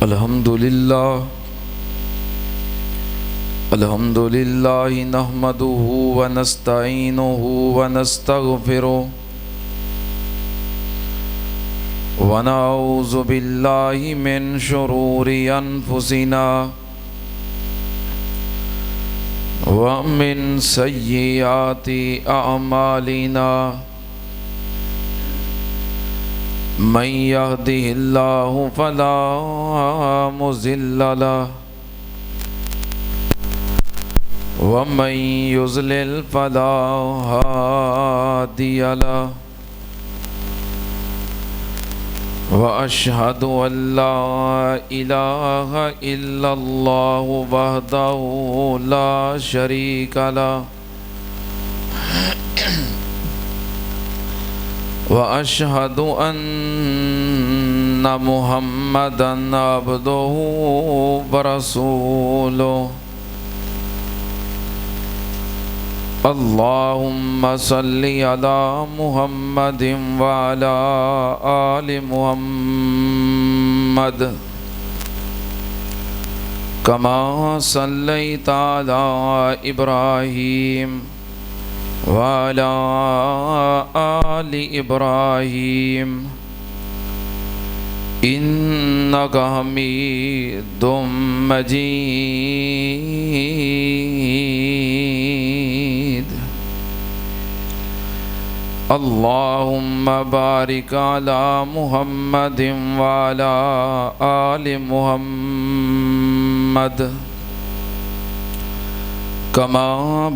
الحمد لله نحمده ونستعينه ونستغفره ونعوذ بالله من شرور أنفسنا ومن سيئات أعمالنا من يهده الله فلا مضل له ومن يضلل فلا هادي له وأشهد أن لا إله إلا الله وحده لا شريك له وأشهد أن محمدًا عبده ورسوله اللهم صل على محمد وعلى آل محمد كما صليت على إبراهيم وعلى آل إبراهيم إنك حميد مجيد اللهم بارك على محمد وعلى آل محمد كما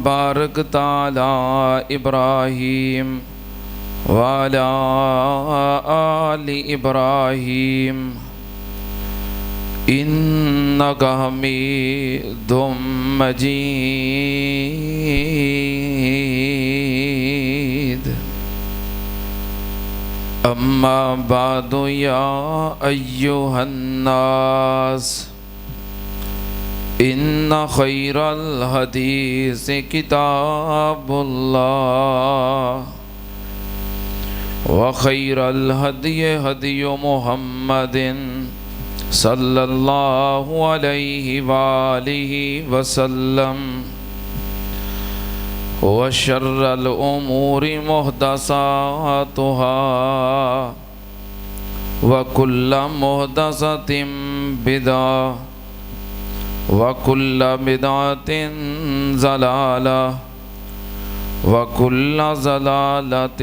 باركت على إبراهيم وعلى آل إبراهيم إنك حميد مجيد أما بعد يا أيها الناس إن خير الحديث كتاب الله وخير الهدي هدي محمد صلى الله عليه وآله وسلم وشر الأمور محدثاتها وكل محدثة بدعة وكل بدعة ضلالة وكل ضلالة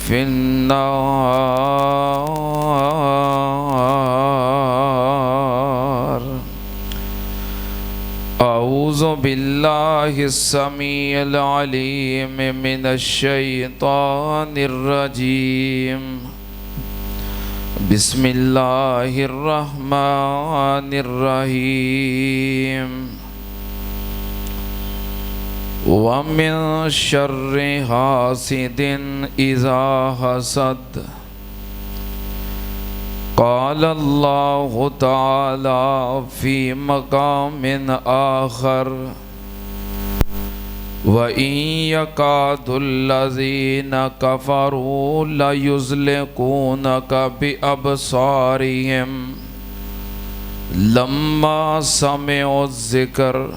في النار أعوذ بالله السميع العليم من الشيطان الرجيم بسم الله الرحمن الرحيم ومن شر حاسد إذا حسد قال الله تعالى في مقام آخر وَإِن يَكَادُ الَّذِينَ كَفَرُوا لَيُزْلِقُونَكَ بِأَبْصَارِهِمْ لَمَّا سَمِعُوا الذِّكْرَ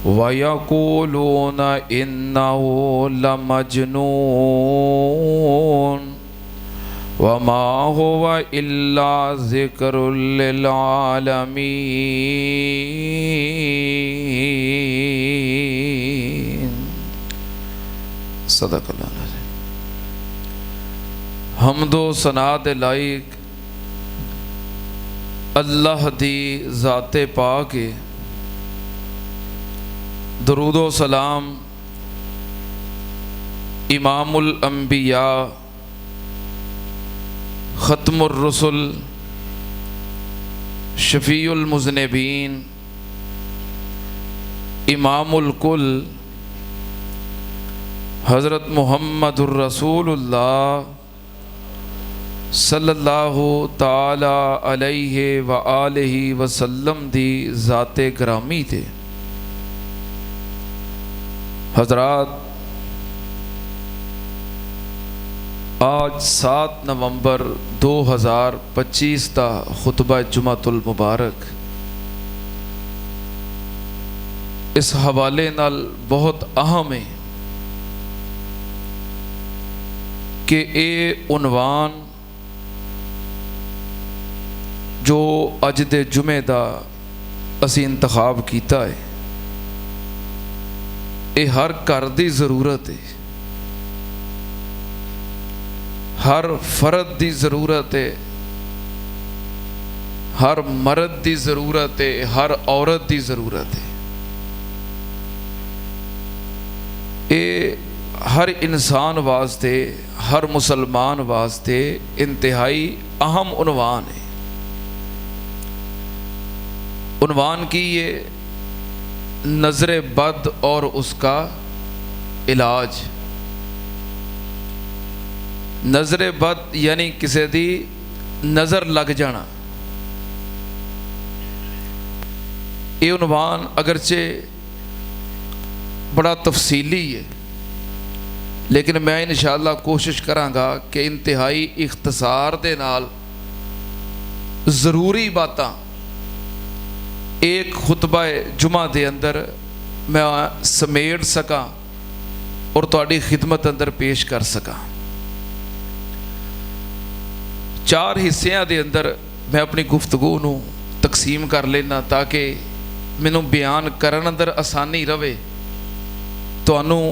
وَيَقُولُونَ إِنَّهُ لَمَجْنُونٌ وَمَا هُوَ إِلَّا ذِكْرٌ لِّلْعَالَمِينَ صدق اللہ العظیم۔ حمد و ثنا دے لائق اللہ دی ذات پاک، درود و سلام امام الانبیاء ختم الرسل شفیع المذنبین امام الکل حضرت محمد الرسول اللہ صلی اللہ تعالی علیہ وآلہ وسلم دی ذات گرامی تھے۔ حضرات آج 7 نومبر 2025 کا خطبہ جمعۃ المبارک اس حوالے نال بہت اہم ہے کہ اے عنوان جو اج دے جمعے دا اسی انتخاب کیتا ہے اے ہر گھر دی ضرورت ہے، ہر فرد دی ضرورت ہے، ہر مرد دی ضرورت ہے، ہر عورت دی ضرورت ہے۔ اے ہر انسان واسطے، ہر مسلمان واسطے انتہائی اہم عنوان ہے۔ عنوان کی یہ نظر بد اور اس کا علاج۔ نظر بد یعنی کسی دی نظر لگ جانا۔ یہ عنوان اگرچہ بڑا تفصیلی ہے، لیکن میں انشاءاللہ کوشش کرانگا کہ انتہائی اختصار دے نال ضروری باتاں ایک خطبہ جمعہ دے اندر میں سمیٹ سکاں اور تہاڈی خدمت اندر پیش کر سکاں۔ 4 حصیاں دے اندر میں اپنی گفتگو نو تقسیم کر لینا تاکہ مینوں بیان کرن اندر آسانی رہے، تانوں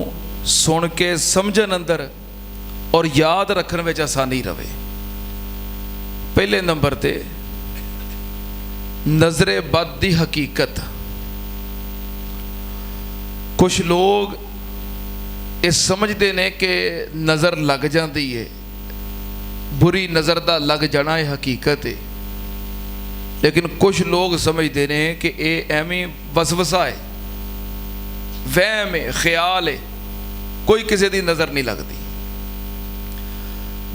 سن کے سمجھن اندر اور یاد رکھن وچ آسانی رہے۔ پہلے نمبر تے نظر بد دی حقیقت۔ کچھ لوگ یہ سمجھتے ہیں کہ نظر لگ جاندی ہے، بری نظر دا لگ جانا ہے حقیقت ہے، لیکن کچھ لوگ سمجھتے ہیں کہ یہ ایویں وسوسہ ہے، وہم ہے، خیال ہے، کوئی کسی دی نظر نہیں لگتی۔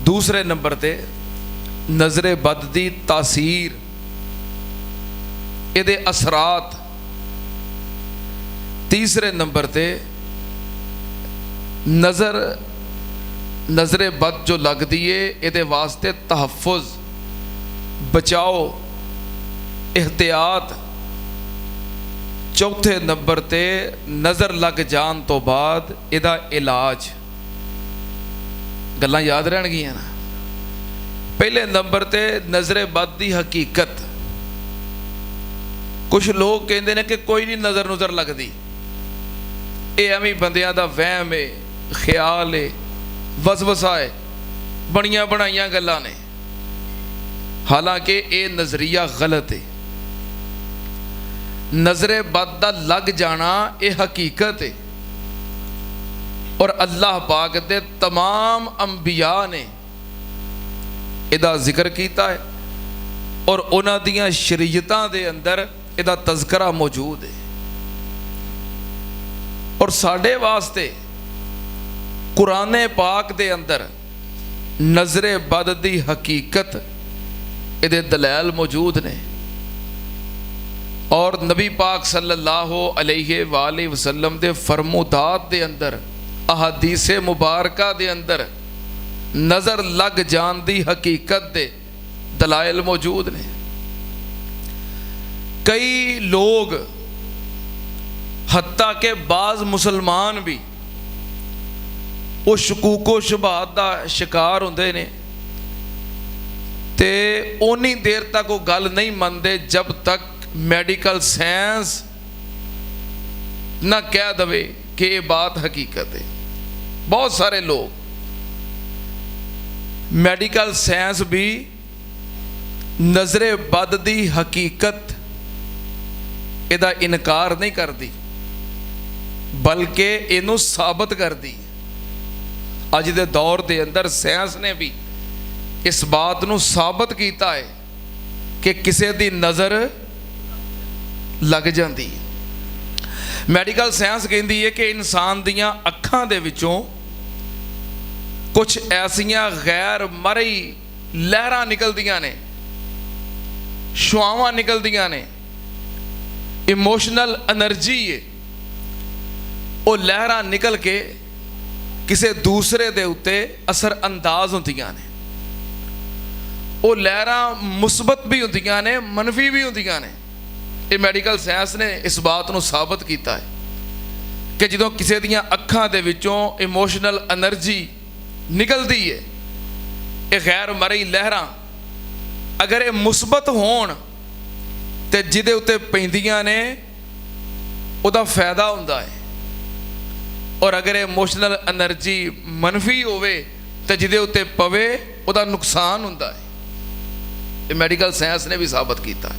دوسرے نمبر تے نظر بد دی تاثیر، یہ اثرات۔ تیسرے نمبر تے نظر بد جو لگ دیئے یہ واسطے تحفظ، بچاؤ، احتیاط۔ چوتھے نمبر تے نظر لگ جان تو بعد یہ علاج۔ گلاں یاد رہن گیا نا۔ پہلے نمبر تے نظر بد دی حقیقت۔ کچھ لوگ کہندے ہیں کہ کوئی نہیں نظر لگتی، یہ ایویں بندیاں دا وہم ہے، خیال ہے، وسوسہ ہے، بنیاں بنائیاں گلاں نے۔ حالانکہ یہ نظریہ غلط ہے۔ نظر بد دا لگ جانا یہ حقیقت ہے، اور اللہ پاک دے تمام انبیاء نے ادا ذکر کیتا ہے، اور انہاں دیاں شریعتاں دے اندر ادا تذکرہ موجود ہے۔ اور ساڈے واسطے قرآن پاک دے اندر نظر بد دی حقیقت یہ دلائل موجود نے، اور نبی پاک صلی اللہ علیہ وآلہ وسلم دے فرمودات دے اندر، احادیث مبارکہ دے اندر نظر لگ جان دی حقیقت دے دلائل موجود نے۔ کئی لوگ حتیٰ کہ بعض مسلمان بھی وہ شکوک و شبہات دا شکار ہوندے نے، تے اونی دیر تک وہ گل نہیں مندے جب تک میڈیکل سائنس نہ کہہ دوے کہ یہ بات حقیقت ہے۔ بہت سارے لوگ میڈیکل سائنس بھی نظر بد دی حقیقت یہ انکار نہیں کرتی، بلکہ یہ ثابت کر دی۔ اج دے دور دے اندر سائنس نے بھی اس بات نو ثابت کیتا ہے کہ کسی دی نظر لگ جاندی۔ میڈیکل سائنس کہندی ہے کہ انسان دیاں اکھاں دے وچوں کچھ ایسیاں غیر مرئی لہراں نکلدیاں نے، شعاواں نکلدیاں نے، ایموشنل انرجی ہے، وہ لہراں نکل کے ਕਿਸੇ ਦੂਸਰੇ ਦੇ ਉੱਤੇ ਅਸਰ ਅੰਦਾਜ਼ ਹੁੰਦੀਆਂ ਨੇ। ਉਹ ਲਹਿਰਾਂ ਮੁਸਬਤ ਵੀ ਹੁੰਦੀਆਂ ਨੇ, ਮਨਫੀ ਵੀ ਹੁੰਦੀਆਂ ਨੇ। ਇਹ ਮੈਡੀਕਲ ਸਾਇੰਸ ਨੇ ਇਸ ਬਾਤ ਨੂੰ ਸਾਬਤ ਕੀਤਾ ਹੈ ਕਿ ਜਦੋਂ ਕਿਸੇ ਦੀਆਂ ਅੱਖਾਂ ਦੇ ਵਿੱਚੋਂ ਇਮੋਸ਼ਨਲ એનર્ਜੀ ਨਿਕਲਦੀ ਹੈ, ਇਹ ਗੈਰ ਮਰਈ ਲਹਿਰਾਂ ਅਗਰ ਇਹ ਮੁਸਬਤ ਹੋਣ ਤੇ ਜਿਹਦੇ ਉੱਤੇ ਪੈਂਦੀਆਂ ਨੇ ਉਹਦਾ ਫਾਇਦਾ ਹੁੰਦਾ ਹੈ, ਔਰ ਅਗਰ ਇਮੋਸ਼ਨਲ એનર્ਜੀ ਮਨਫੀ ਹੋਵੇ ਤੇ ਜਿਹਦੇ ਉੱਤੇ ਪਵੇ ਉਹਦਾ ਨੁਕਸਾਨ ਹੁੰਦਾ ਹੈ। ਇਹ ਮੈਡੀਕਲ ਸਾਇੰਸ ਨੇ ਵੀ ਸਾਬਤ ਕੀਤਾ ਹੈ।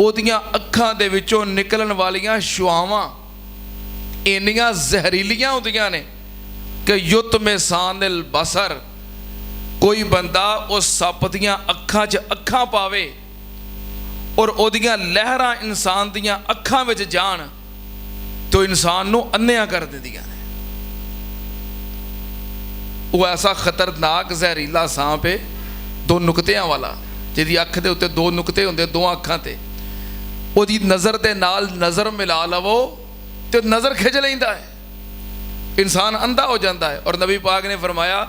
ਉਹਦੀਆਂ ਅੱਖਾਂ ਦੇ ਵਿੱਚੋਂ ਨਿਕਲਣ ਵਾਲੀਆਂ ਸ਼ੁਆਵਾਂ ਇੰਨੀਆਂ ਜ਼ਹਿਰੀਲੀਆਂ ਹੁੰਦੀਆਂ ਨੇ ਕਿ ਯੁਤਮਿਸਾਨਿਲ ਬਸਰ, ਕੋਈ ਬੰਦਾ ਉਸ ਸੱਪ ਦੀਆਂ ਅੱਖਾਂ 'ਚ ਅੱਖਾਂ ਪਾਵੇ ਔਰ ਉਹਦੀਆਂ ਲਹਿਰਾਂ ਇਨਸਾਨ ਦੀਆਂ ਅੱਖਾਂ ਵਿੱਚ ਜਾਣ ਤਾਂ ਇਨਸਾਨ ਨੂੰ ਅੰਨ੍ਹਿਆਂ ਕਰ ਦਿੰਦੀਆਂ ਨੇ। ਉਹ ਐਸਾ ਖਤਰਨਾਕ ਜ਼ਹਿਰੀਲਾ ਸਾਂਪ ਹੈ, ਦੋ ਨੁਕਤਿਆਂ ਵਾਲਾ, ਜਿਹਦੀ ਅੱਖ ਦੇ ਉੱਤੇ ਦੋ ਨੁਕਤੇ ਹੁੰਦੇ ਦੋਵਾਂ ਅੱਖਾਂ ਤੇ। ਉਹਦੀ ਨਜ਼ਰ ਦੇ ਨਾਲ ਨਜ਼ਰ ਮਿਲਾ ਲਵੋ ਤੇ ਨਜ਼ਰ ਖਿੱਚ ਲੈਂਦਾ ਹੈ, ਇਨਸਾਨ ਅੰਧਾ ਹੋ ਜਾਂਦਾ ਹੈ। ਔਰ ਨਬੀ ਪਾਕ ਨੇ ਫਰਮਾਇਆ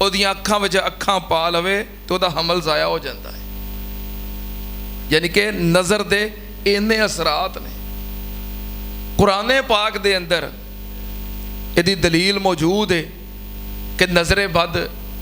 ਉਹਦੀਆਂ ਅੱਖਾਂ ਵਿੱਚ ਅੱਖਾਂ ਪਾ ਲਵੇ ਤੇ ਉਹਦਾ ਹਮਲ ਜ਼ਾਇਆ ਹੋ ਜਾਂਦਾ ਹੈ। ਯਾਨੀ ਕਿ ਨਜ਼ਰ ਦੇ ਇੰਨੇ ਅਸਰਾਤ ਨੇ। ਕੁਰਾਨ ਪਾਕ ਦੇ ਅੰਦਰ ਇਹਦੀ ਦਲੀਲ ਮੌਜੂਦ ਹੈ ਕਿ ਨਜ਼ਰ ਬਦ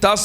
10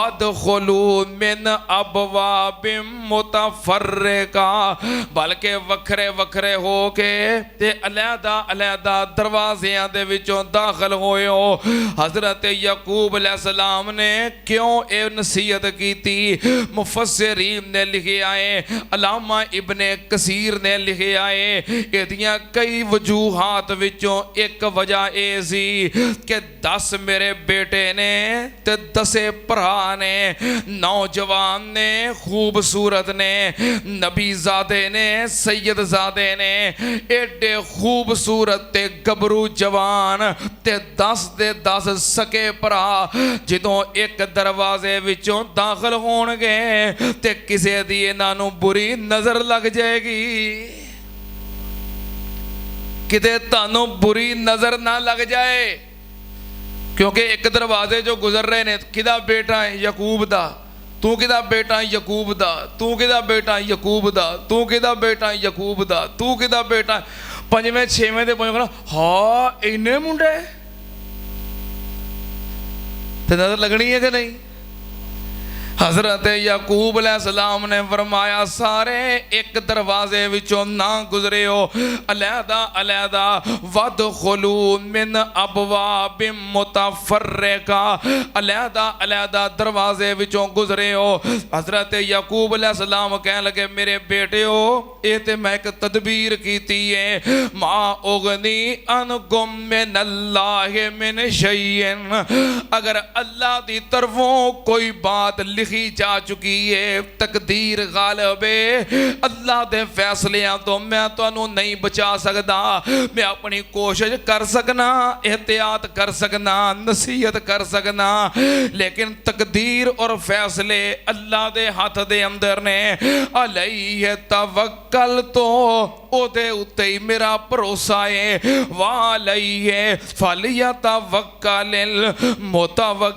وَادْخُلُوا مِنْ أَبْوَابٍ مُتَفَرِّقَةٍ بلکہ وکھرے وکھرے ہو کے تے علیحدہ علیحدہ دروازیاں دے وچوں داخل ہوئے ہو۔ حضرت یعقوب علیہ السلام نے کیوں اے نصیحت کی تھی؟ مفسرین نے لکھے آئے، علامہ ابن کثیر نے لکھے آئے، ایدیاں کئی وجوہات وچوں ایک وجہ اے سی کہ 10 میرے بیٹے نے تے 10 پرہا نے، نوجوان نے، خوبصورت نے، نبی زادے نے، سید زادے نے، ایڈے خوبصورت تے گبرو جوان تے 10 دے 10 سکے پرہا جدوں ایک دروازے وچوں داخل ہون گے تے کسے دی انہاں نوں بری نظر لگ جائے گی، کتے تانوں بری نظر نہ لگ جائے، کیونکہ ایک دروازے جو گزر رہے نے، کدا بیٹا ہے یعقوب دا، تو کدا بیٹا یعقوب دا، تو کدا بیٹا یعقوب دا، تو کدا بیٹا یعقوب دا، تو کدا بیٹا، پنجویں چھویں دے پنجویں ہاں اینے منڈے تے نظر لگنی ہے کہ نہیں؟ حضرت یعقوب علیہ السلام نے فرمایا سارے ایک دروازے وچوں نہ گزرے ہو، علیحدہ علیحدہ وَادْخُلُوا مِنْ أَبْوَابٍ مُتَفَرِّقَةٍ علیحدہ علیحدہ دروازے وچوں گزرے ہو۔ حضرت یعقوب علیہ السلام کہنے لگے میرے بیٹے ہو اے تے میں ایک تدبیر کیتی ہے، مَا أُغْنِي عَنْكُم مِّنَ اللَّهِ مِنْ شَيْءٍ، اگر اللہ دی طرفوں کوئی بات لکھی جا چکی ہے، تقدیر غالب ہے، اللہ دے فیصلیاں تو میں تو انہوں نہیں بچا سکتا، میں اپنی کوشش کر سکنا، احتیاط کر سکنا، نصیحت کر سکنا، لیکن تقدیر اور فیصلے اللہ دے ہاتھ دے اندر نے، علیہ توکل تو او دے اتے ہی میرا بھروسہ ہے، وعلیہ فلیتوکل المتوکلون۔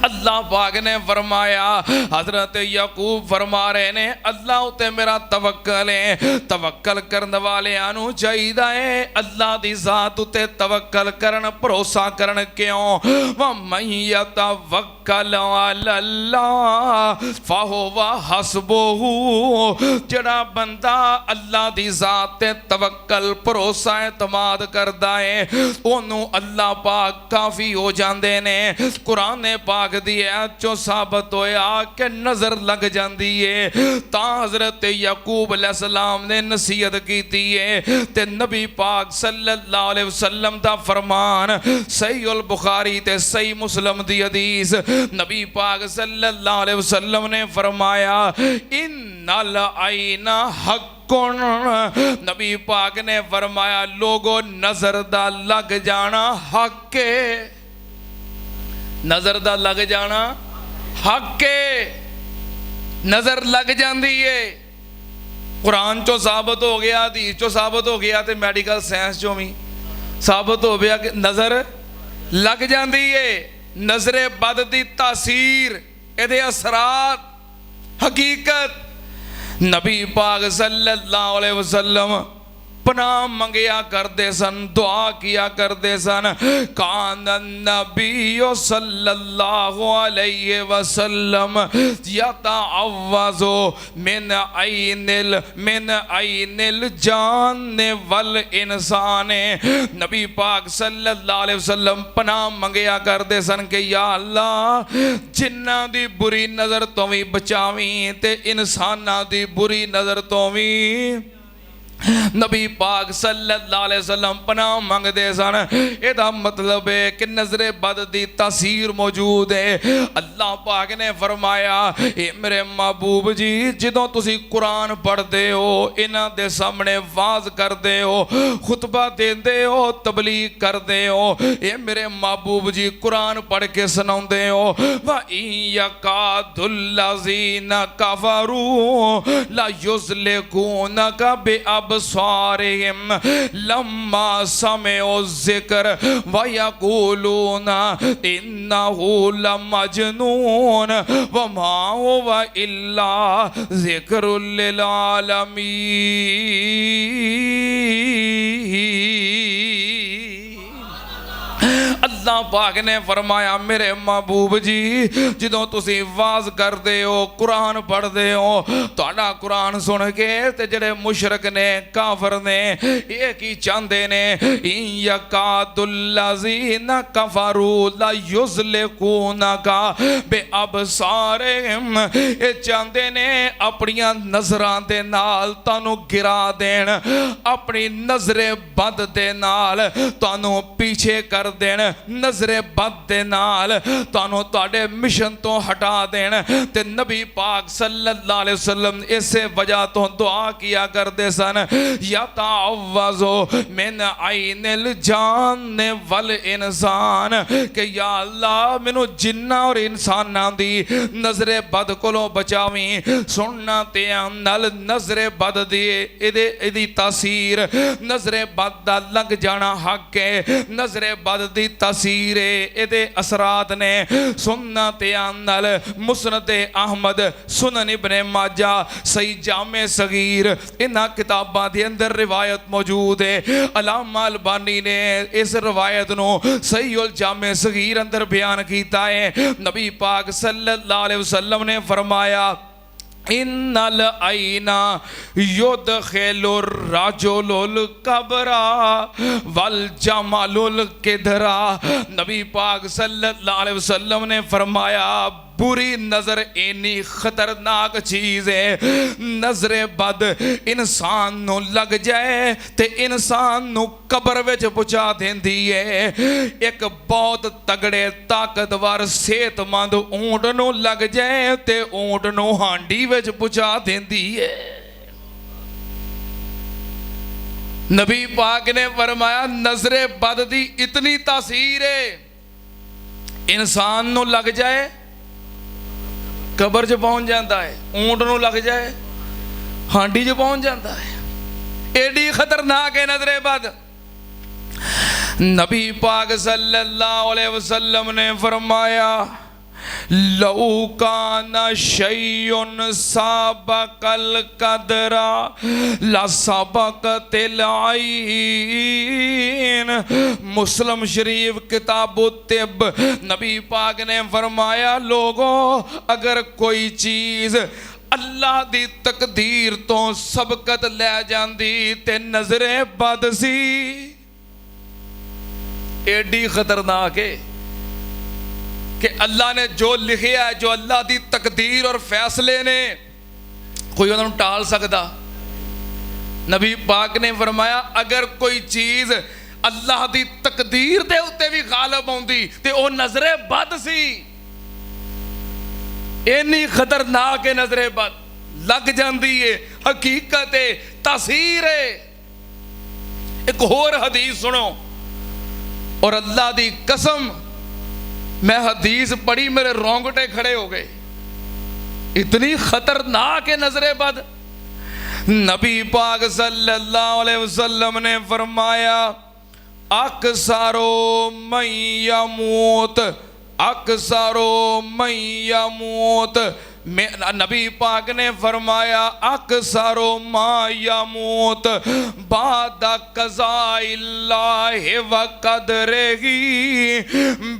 اللہ پاک نے فرمایا، حضرت یعقوب فرما رہے نے اللہ اتے میرا توکل ہے، توکل کرن والے آنو چاہیدہ ہے اللہ دی ذات اتے توکل کرن، بھروسہ کرن، کیوں؟ وَمَن يَتَوَکَّلْ عَلَى اللَّهِ فَهُوَ حَسْبُهُ، جڑا بندہ اللہ دی ذات تے توکل بھروسہ اعتماد کردا ہے انہوں اللہ پاک کافی ہو جاندے نے۔ قرآن پاک دی آیت جو ثابت ہویا کہ نظر لگ جاندی ہے، تا حضرت یعقوب علیہ السلام نے نصیحت کی ہے تے نبی پاک صلی اللہ علیہ وسلم دا فرمان صحیح البخاری تے صحیح مسلم دی حدیث، نبی پاک صلی اللہ علیہ وسلم نے فرمایا ان العین حق، نبی پاک نے فرمایا لوگوں نظر دا لگ جانا حق کے، نظر دا لگ جانا حق کے، نظر لگ جاندی ہے، قرآن چو ثابت ہو گیا، حدیث چو ثابت ہو گیا تے میڈیکل سائنس چو بھی ثابت ہو گیا کہ نظر لگ جاندی ہے۔ نظر بد دی تاثیر، ایدے اثرات، حقیقت، نبی پاک صلی اللہ علیہ وسلم پناہ منگیا کردے سن، دعا کیا کردے سن، کان النبی صلی اللہ علیہ وسلم یتعوذ من عین الجان والانسان، نبی پاک صلی اللہ علیہ وسلم پناہ منگیا کردے سن کہ یا اللہ جنہ دی بری نظر تو بھی بچاویں تے انسانہ دی بری نظر تو بھی۔ نبی پاک صلی اللہ علیہ وسلم پناہ مانگ دے سن، ایدہ مطلب ہے کہ نظر بد دی تاثیر موجود ہے۔ اللہ پاک نے فرمایا اے میرے محبوب جی جدوں تسی قرآن پڑھ دے ہو، انہاں دے سامنے واز کر دے ہو، خطبہ دے دے ہو، تبلیغ کر دے ہو، اے میرے محبوب جی قرآن پڑھ کے سناؤں دے ہو، وَإِن يَكَادُ الَّذِينَ كَفَرُوا لَيُزْلِقُونَكَ بِأَبْصَارِهِمْ لَمَّا سَمِعُوا الذِّكْرَ وَيَقُولُونَ إِنَّهُ لَمَجْنُونٌ وَمَا هُوَ إِلَّا ذِكْرٌ لِّلْعَالَمِينَ۔ اللہ پاک نے فرمایا میرے محبوب جی جدوں تسی واز کردے ہو قرآن پڑھ دے ہو تہاڈا قرآن سن کے تے جڑے مشرک نے کافر نے یہ کی چاہندے نے ان یکاد الذین کفروا لا یزلقونک بابصارہم یہ چاہندے نے اپنیاں نظراں دے نال تانوں گرا دین اپنی نظر بد دے نال تانوں پیچھے کر دین نظر بد دے نال تانوں تہاڈے مشن تو ہٹا دین تے نبی پاک صلی اللہ علیہ وسلم اسے وجہ تو دعا کیا کردے سن یا تعوذو من عین الجان والانسان کہ یا اللہ مینوں جنہ اور انساناں دی نظر بد کولوں بچاویں سننا تے نال نظر بد دی ایدی تاثیر نظر بد دا لگ جانا حق ہے نظر بد دی تاثیر ایدے اثرات نے سننا تے نال مسند احمد سنن ابن ماجہ صحیح جامع صغیر انہاں کتاباں دے اندر روایت موجود ہے علامہ البانی نے اس روایت نو صحیح الجامع صغیر اندر بیان کیتا ہے نبی پاک صلی اللہ علیہ وسلم نے فرمایا ان العین یدخل الرجل القبر والجمل القدر نبی پاک صلی اللہ علیہ وسلم نے فرمایا بری نظر اینی خطرناک چیز ہے نظر بد انسان نو لگ جائے تے انسان نو قبر وچ پہنچا دیندی ہے ایک بہت تگڑے طاقتور صحت مند اونٹ نو لگ جائے تے اونٹ نو ہانڈی وچ پہنچا دیندی ہے نبی پاک نے فرمایا نظر بد دی اتنی تاثیر ہے انسان نو لگ جائے قبر جو پہنچ جاتا ہے اونٹ نو لگ جائے ہانڈی جو پہنچ جاتا ہے ایڈی خطرناک ہے نظر بد نبی پاک صلی اللہ علیہ وسلم نے فرمایا لو کان شیء سابق القدر لسبقت العین مسلم شریف کتاب الطب نبی پاک نے فرمایا لوگوں اگر کوئی چیز اللہ دی تقدیر تو سبقت لے جاندی تے نظر بد سی ایڈی خطرناک ہے کہ اللہ نے جو لکھیا ہے جو اللہ دی تقدیر اور فیصلے نے کوئی انہوں ٹال سکتا نبی پاک نے فرمایا اگر کوئی چیز اللہ دی تقدیر دے اتے بھی غالب ہوندی تے او نظر بد سی اینی خطرناک نظر بد لگ جاندی ہے حقیقت ہے تاثیر ہے ایک اور حدیث سنو اور اللہ دی قسم میں حدیث پڑھی میرے رونگٹے کھڑے ہو گئے اتنی خطرناک نظر بد نبی پاک صلی اللہ علیہ وسلم نے فرمایا اکثرو من یموت اکثرو من یموت نبی پاک نے فرمایا اکثرو ما یموت بعد قضاء اللہ و قدرہ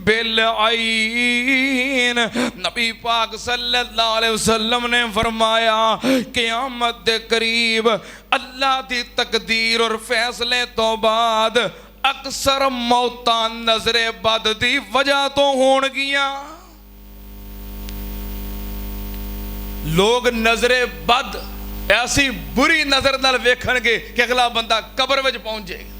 بالعین نبی پاک صلی اللہ علیہ وسلم نے فرمایا قیامت دے قریب اللہ دی تقدیر اور فیصلے تو بعد اکثر موتاں نظر بد دی وجہ تو ہون گیاں لوگ نظر بد ایسی بری نظر نال ویکھن گے کہ اگلا بندہ قبر وچ پہنچ جائے گا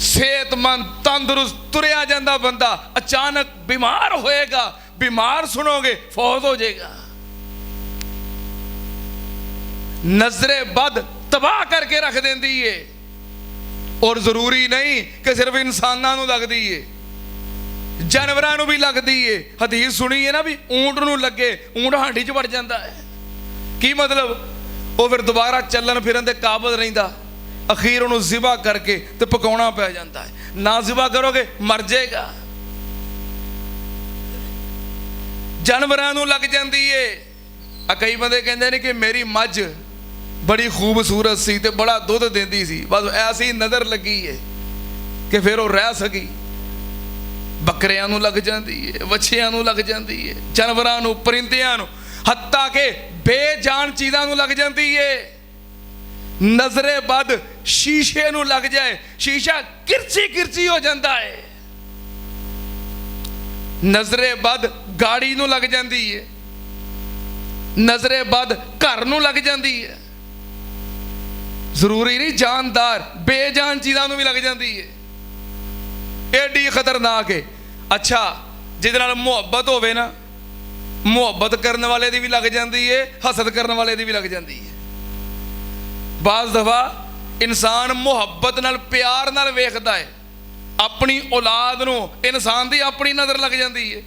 صحت مند تندرست تریا جاندہ بندہ اچانک بیمار ہوئے گا بیمار سنو گے فوت ہو جائے گا نظر بد تباہ کر کے رکھ دیں دیئے اور ضروری نہیں کہ صرف انسانوں لگ دیئے جانورانو بھی لگ دیئے حدیث سنی ہے نا بھی اونٹ نو لگے اونٹ ہانڈی چ بڑھ جاندہ ہے کی مطلب وہ پھر دوبارہ چلن پھرن دے قابل رہندا اخیر انہوں ذبح کر کے تو پکونا پہ جاندہ ہے نہ ذبح کرو گے مر جائے گا جانورانو لگ جاندی ہے کئی بندے کہندے نے کہ میری مجھ بڑی خوبصورت سی تے بڑا دودھ دیندی سی بس ایسی نظر لگی ہے کہ پھر وہ رہ سکی ਬੱਕਰਿਆਂ ਨੂੰ ਲੱਗ ਜਾਂਦੀ ਹੈ, ਵੱਛਿਆਂ ਨੂੰ ਲੱਗ ਜਾਂਦੀ ਹੈ, ਜਾਨਵਰਾਂ ਨੂੰ, ਪਰਿੰਦਿਆਂ ਨੂੰ, ਹੱਤਾ ਕਿ ਬੇਜਾਨ ਚੀਜ਼ਾਂ ਨੂੰ ਲੱਗ ਜਾਂਦੀ ਹੈ। ਨਜ਼ਰੇ ਬਦ ਸ਼ੀਸ਼ੇ ਨੂੰ ਲੱਗ ਜਾਏ, ਸ਼ੀਸ਼ਾ ਕਿਰਚੀ ਕਿਰਚੀ ਹੋ ਜਾਂਦਾ ਹੈ। ਨਜ਼ਰੇ ਬਦ ਗਾੜੀ ਨੂੰ ਲੱਗ ਜਾਂਦੀ ਹੈ, ਨਜ਼ਰੇ ਬਦ ਘਰ ਨੂੰ ਲੱਗ ਜਾਂਦੀ ਹੈ। ਜ਼ਰੂਰੀ ਨਹੀਂ ਜਾਨਦਾਰ, ਬੇਜਾਨ ਚੀਜ਼ਾਂ ਨੂੰ ਵੀ ਲੱਗ ਜਾਂਦੀ ਹੈ। ਐਡੀ ਖਤਰਨਾਕ ਹੈ। ਅੱਛਾ, ਜਿਹਦੇ ਨਾਲ ਮੁਹੱਬਤ ਹੋਵੇ ਨਾ, ਮੁਹੱਬਤ ਕਰਨ ਵਾਲੇ ਦੀ ਵੀ ਲੱਗ ਜਾਂਦੀ ਹੈ, ਹਸਦ ਕਰਨ ਵਾਲੇ ਦੀ ਵੀ ਲੱਗ ਜਾਂਦੀ ਹੈ। ਬਾਜ਼ ਦਫਾ ਇਨਸਾਨ ਮੁਹੱਬਤ ਨਾਲ, ਪਿਆਰ ਨਾਲ ਵੇਖਦਾ ਹੈ ਆਪਣੀ ਔਲਾਦ ਨੂੰ, ਇਨਸਾਨ ਦੀ ਆਪਣੀ ਨਜ਼ਰ ਲੱਗ ਜਾਂਦੀ ਹੈ।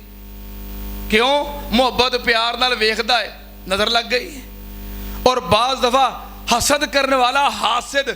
ਕਿਉਂ? ਮੁਹੱਬਤ ਪਿਆਰ ਨਾਲ ਵੇਖਦਾ ਹੈ, ਨਜ਼ਰ ਲੱਗ ਗਈ। ਔਰ ਬਾਜ਼ ਦਫਾ ਹਸਦ ਕਰਨ ਵਾਲਾ ਹਾਸਿਦ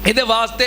ਇਹਦੇ ਵਾਸਤੇ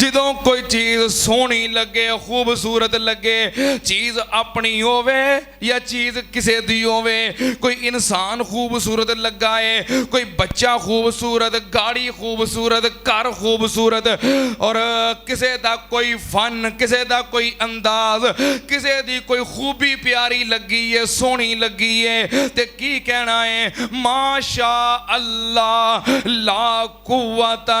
ਜਦੋਂ ਕੋਈ ਚੀਜ਼ ਸੋਹਣੀ ਲੱਗੇ, ਖੂਬਸੂਰਤ ਲੱਗੇ, ਚੀਜ਼ ਆਪਣੀ ਹੋਵੇ ਜਾਂ ਚੀਜ਼ ਕਿਸੇ ਦੀ ਹੋਵੇ, ਕੋਈ ਇਨਸਾਨ ਖੂਬਸੂਰਤ ਲੱਗਾ ਏ, ਕੋਈ ਬੱਚਾ ਖੂਬਸੂਰਤ, ਗਾੜੀ ਖੂਬਸੂਰਤ, ਘਰ ਖੂਬਸੂਰਤ, ਔਰ ਕਿਸੇ ਦਾ ਕੋਈ ਫਨ, ਕਿਸੇ ਦਾ ਕੋਈ ਅੰਦਾਜ਼, ਕਿਸੇ ਦੀ ਕੋਈ ਖੂਬੀ ਪਿਆਰੀ ਲੱਗੀ ਏ, ਸੋਹਣੀ ਲੱਗੀ ਏ, ਤੇ ਕੀ ਕਹਿਣਾ ਏ? ਮਾਸ਼ਾ ਅੱਲਾ ਲਾ ਕੁਵਤਾ